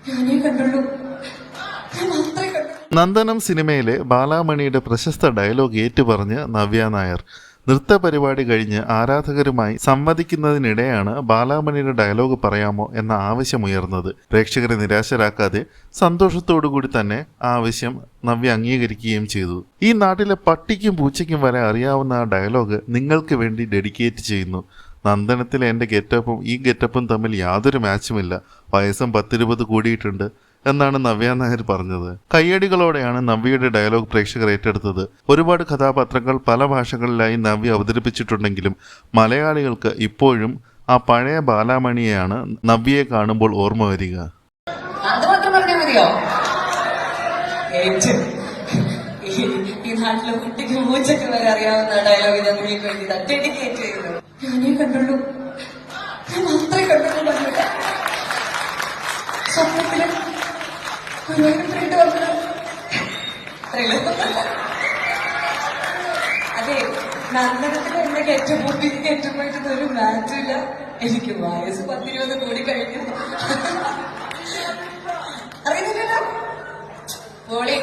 ഞാനേ കണ്ടുള്ളൂ, ഞാൻ മാത്രമേ കണ്ടുള്ളൂ. നന്ദനം സിനിമയിലെ ബാലാമണിയുടെ പ്രശസ്ത ഡയലോഗ് ഏറ്റുപറഞ്ഞ് നവ്യ നായർ. നൃത്ത പരിപാടി കഴിഞ്ഞ് ആരാധകരുമായി സംവദിക്കുന്നതിനിടെയാണ് ബാലാമണിയുടെ ഡയലോഗ് പറയാമോ എന്ന ആവശ്യമുയർന്നത്. പ്രേക്ഷകരെ നിരാശരാക്കാതെ സന്തോഷത്തോടുകൂടി തന്നെ ആവശ്യം നവ്യ അംഗീകരിക്കുകയും ചെയ്തു. ഈ നാട്ടിലെ പട്ടിക്കും പൂച്ചയ്ക്കും വരെ അറിയാവുന്ന ആ ഡയലോഗ് നിങ്ങൾക്ക് വേണ്ടി ഡെഡിക്കേറ്റ് ചെയ്യുന്നു. നന്ദനത്തിലെ എൻ്റെ ഗെറ്റപ്പും ഈ ഗെറ്റപ്പും തമ്മിൽ യാതൊരു മാച്ചുമില്ല. വയസ്സും 10-20 കൂടിയിട്ടുണ്ട് എന്നാണ് നവ്യ നായർ പറഞ്ഞത്. കയ്യടികളോടെയാണ് നവ്യയുടെ ഡയലോഗ് പ്രേക്ഷകർ ഏറ്റെടുത്തത്. ഒരുപാട് കഥാപാത്രങ്ങൾ പല ഭാഷകളിലായി നവ്യ അവതരിപ്പിച്ചിട്ടുണ്ടെങ്കിലും മലയാളികൾക്ക് ഇപ്പോഴും ആ പഴയ ബാലാമണിയെയാണ് നവ്യയെ കാണുമ്പോൾ ഓർമ്മ വരിക. ഈ നാട്ടിലെ കുട്ടിക്ക് മൂച്ചയ്ക്ക് വരെ അറിയാവുന്ന ഡയലോഗ് ഞാൻ നിങ്ങൾക്ക് വേണ്ടി ഡെഡിക്കേറ്റ് ചെയ്തു. ഞാനേ കണ്ടുള്ളൂ, ഞാൻ മാത്രമേ കണ്ടുള്ളൂ. സ്വപ്നത്തില് ഫ്രണ്ട് വന്നത് അതെ. നന്ദനത്തിന് എന്നെ കയറ്റപ്പോയിട്ട് ഒരു മാറ്റില്ല. എനിക്ക് വയസ്സ് 10-20 കൂടി കഴിഞ്ഞു. അറിയുന്നില്ലല്ലോ പോളി.